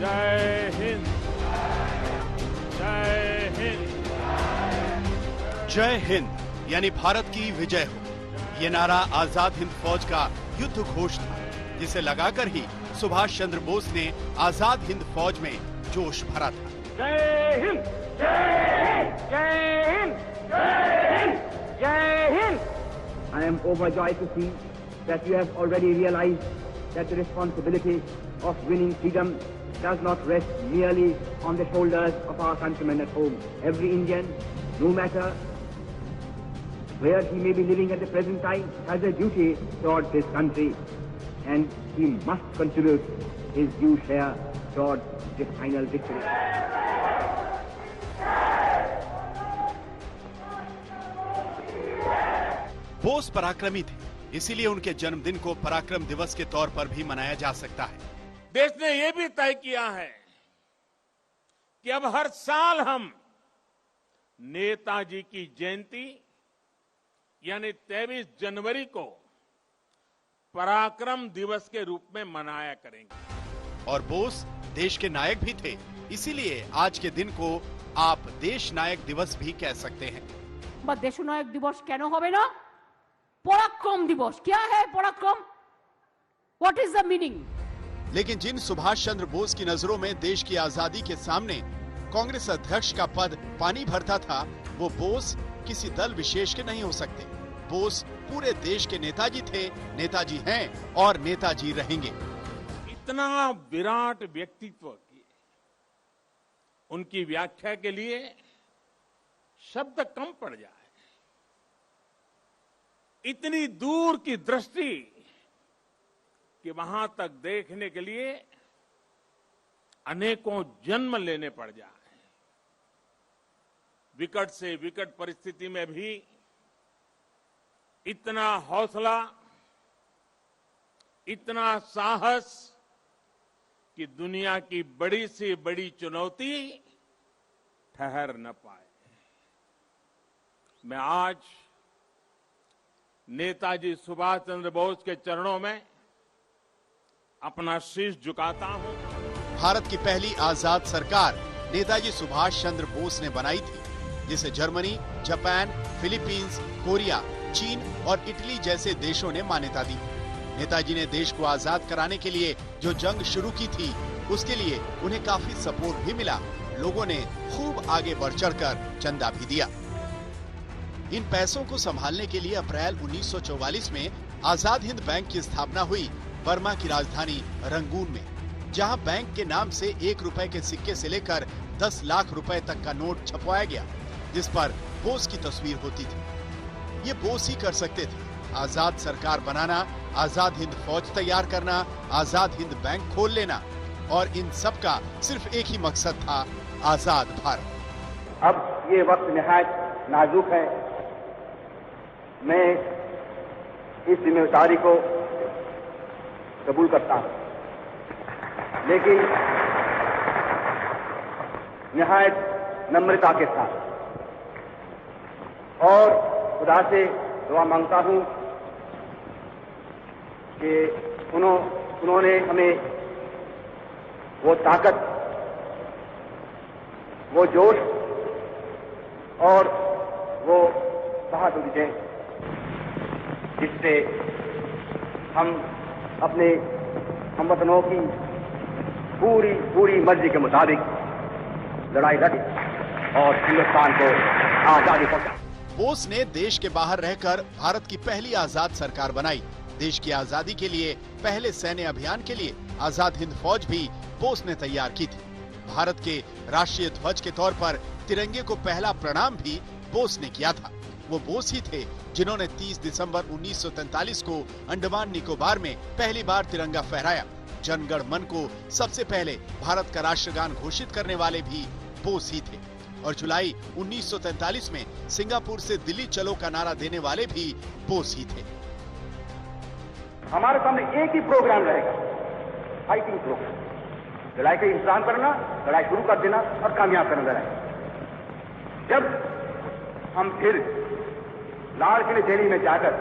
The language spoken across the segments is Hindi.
जय हिंद, जय हिंद। जय हिंद यानी भारत की विजय हो, ये नारा आजाद हिंद फौज का युद्ध घोष था, जिसे लगाकर ही सुभाष चंद्र बोस ने आजाद हिंद फौज में जोश भरा था। जय हिंद, जय हिंद, जय हिंद, जय हिंद, जय Hind. I am overjoyed to see that you have already realized that the responsibility of winning freedom does not rest merely on the shoulders of our countrymen at home. Every Indian, no matter where he may be living at the present time, has a duty towards his country, and he must contribute his due share towards this final victory. Bose पराक्रमी थे, इसीलिए उनके जन्मदिन को पराक्रम दिवस के तौर पर भी मनाया जा सकता है। देश ने यह भी तय किया है कि अब हर साल हम नेताजी की जयंती यानी 23 जनवरी को पराक्रम दिवस के रूप में मनाया करेंगे। और बोस देश के नायक भी थे, इसीलिए आज के दिन को आप देश नायक दिवस भी कह सकते हैं। देश नायक दिवस क्यों होबे ना? पराक्रम दिवस क्या है? पराक्रम, व्हाट इज द मीनिंग? लेकिन जिन सुभाष चंद्र बोस की नजरों में देश की आजादी के सामने कांग्रेस अध्यक्ष का पद पानी भरता था, वो बोस किसी दल विशेष के नहीं हो सकते। बोस पूरे देश के नेताजी थे, नेताजी हैं और नेताजी रहेंगे। इतना विराट व्यक्तित्व की उनकी व्याख्या के लिए शब्द कम पड़ जाए। इतनी दूर की दृष्टि कि वहां तक देखने के लिए अनेकों जन्म लेने पड़ जाए। विकट से विकट परिस्थिति में भी इतना हौसला, इतना साहस कि दुनिया की बड़ी से बड़ी चुनौती ठहर न पाए। मैं आज नेताजी सुभाष चंद्र बोस के चरणों में अपना शीश झुकाता हूं। भारत की पहली आजाद सरकार नेताजी सुभाष चंद्र बोस ने बनाई थी, जिसे जर्मनी, जापान, फिलीपींस, कोरिया, चीन और इटली जैसे देशों ने मान्यता दी। नेताजी ने देश को आजाद कराने के लिए जो जंग शुरू की थी, उसके लिए उन्हें काफी सपोर्ट भी मिला। लोगों ने खूब आगे बढ़ चढ़कर चंदा भी दिया। इन पैसों को संभालने के लिए अप्रैल 1944 में आजाद हिंद बैंक की स्थापना हुई बर्मा की राजधानी रंगून में, जहां बैंक के नाम से 1 रुपए के सिक्के से लेकर 10 लाख रुपए तक का नोट छपवाया गया, जिस पर बोस की तस्वीर होती थी। ये बोस ही कर सकते थे। आजाद सरकार बनाना, आजाद हिंद फौज तैयार करना, आजाद हिंद बैंक खोल लेना, और इन सब का सिर्फ एक ही मकसद था, आजाद भारत। अब ये वक्त निहायत नाजुक है। मैं इस जिम्मेदारी को कबूल करता हूं, लेकिन निहायत नम्रता के साथ, और खुदा से दुआ मांगता हूं कि उन्होंने हमें वो ताकत, वो जोश और वो बहादुरी दें जिससे हम अपने हमवतनों की पूरी मर्जी के मुताबिक लड़ाई लड़े और हिंदुस्तान को आजादी पहुंचाए। बोस ने देश के बाहर रहकर भारत की पहली आजाद सरकार बनाई। देश की आजादी के लिए पहले सैन्य अभियान के लिए आजाद हिंद फौज भी बोस ने तैयार की थी। भारत के राष्ट्रीय ध्वज के तौर पर तिरंगे को पहला प्रणाम भी बोस ने किया था। वो बोस ही थे जिन्होंने 30 दिसंबर 1943 को अंडमान निकोबार में पहली बार तिरंगा फहराया। जनगण मन को सबसे पहले भारत का राष्ट्रगान घोषित करने वाले भी बोस ही थे। और जुलाई 1943 में सिंगापुर से दिल्ली चलो का नारा देने वाले भी बोस ही थे। हमारे सामने एक ही प्रोग्राम रहेगा, फाइटिंग प्रोग्राम। लड़ाई का इंतजाम करना, लड़ाई शुरू कर देना और कामयाब करना लड़ाई। जब हम फिर लाल किले दिल्ली में जाकर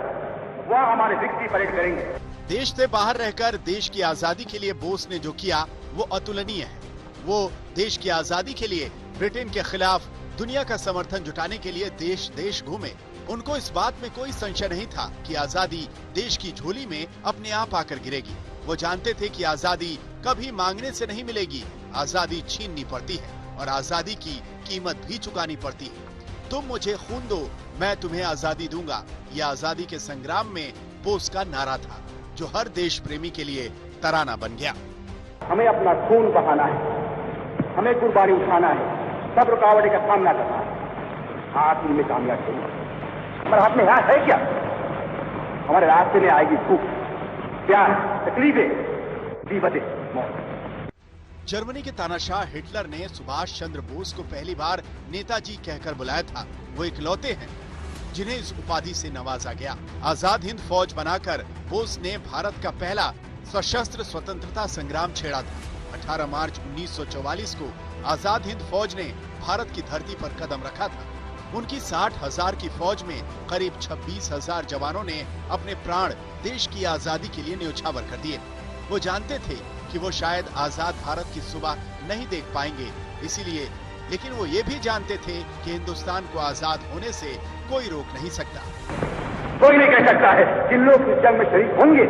वह हमारे विक्ट्री परेड करेंगे। देश से बाहर रहकर देश की आजादी के लिए बोस ने जो किया वो अतुलनीय है। वो देश की आजादी के लिए ब्रिटेन के खिलाफ दुनिया का समर्थन जुटाने के लिए देश देश घूमे। उनको इस बात में कोई संशय नहीं था कि आजादी देश की झोली में अपने आप आकर गिरेगी। वो जानते थे कि आजादी कभी मांगने से नहीं मिलेगी, आजादी छीननी पड़ती है और आजादी की कीमत भी चुकानी पड़ती है। तुम मुझे खून दो, मैं तुम्हें आजादी दूंगा, यह आजादी के संग्राम में बोस का नारा था, जो हर देश प्रेमी के लिए तराना बन गया। हमें अपना खून बहाना है, हमें कुर्बानी उठाना है, सब रुकावटें का सामना करना है, हाथ में कामयाब होना। हमारे हाथ में हाथ है क्या? हमारे रास्ते में आएगी भूख, प्यार, तकलीफें, विपदें, मौत। जर्मनी के तानाशाह हिटलर ने सुभाष चंद्र बोस को पहली बार नेताजी कहकर बुलाया था। वो इकलौते हैं जिन्हें इस उपाधि से नवाजा गया। आजाद हिंद फौज बनाकर बोस ने भारत का पहला सशस्त्र स्वतंत्रता संग्राम छेड़ा था। 18 मार्च 1944 को आजाद हिंद फौज ने भारत की धरती पर कदम रखा था। उनकी 60,000 की फौज में करीब 26,000 जवानों ने अपने प्राण देश की आजादी के लिए न्योछावर कर दिए। वो जानते थे कि वो शायद आजाद भारत की सुबह नहीं देख पाएंगे, इसीलिए लेकिन वो ये भी जानते थे कि हिंदुस्तान को आजाद होने से कोई रोक नहीं सकता। कोई नहीं कह सकता है कि लोग इस जंग में शरीक होंगे,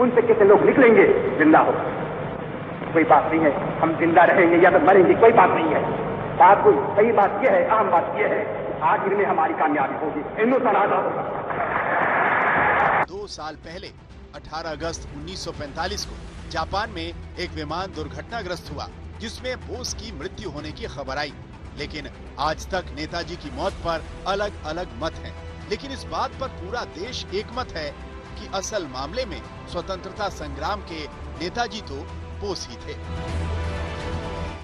उनसे कितने लोग निकलेंगे जिंदा हो, कोई बात नहीं है। हम जिंदा रहेंगे या तो मरेंगे, कोई बात नहीं है। बात कोई सही बात यह है, आम बात यह है, आखिर में हमारी कामयाबी होगी, हिंदुस्तान आजाद होगा। 2 साल पहले 18 अगस्त 1945 को जापान में एक विमान दुर्घटनाग्रस्त हुआ, जिसमें बोस की मृत्यु होने की खबर आई। लेकिन आज तक नेताजी की मौत पर अलग अलग मत हैं। लेकिन इस बात पर पूरा देश एकमत है कि असल मामले में स्वतंत्रता संग्राम के नेताजी तो बोस ही थे।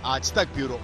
आज तक ब्यूरो।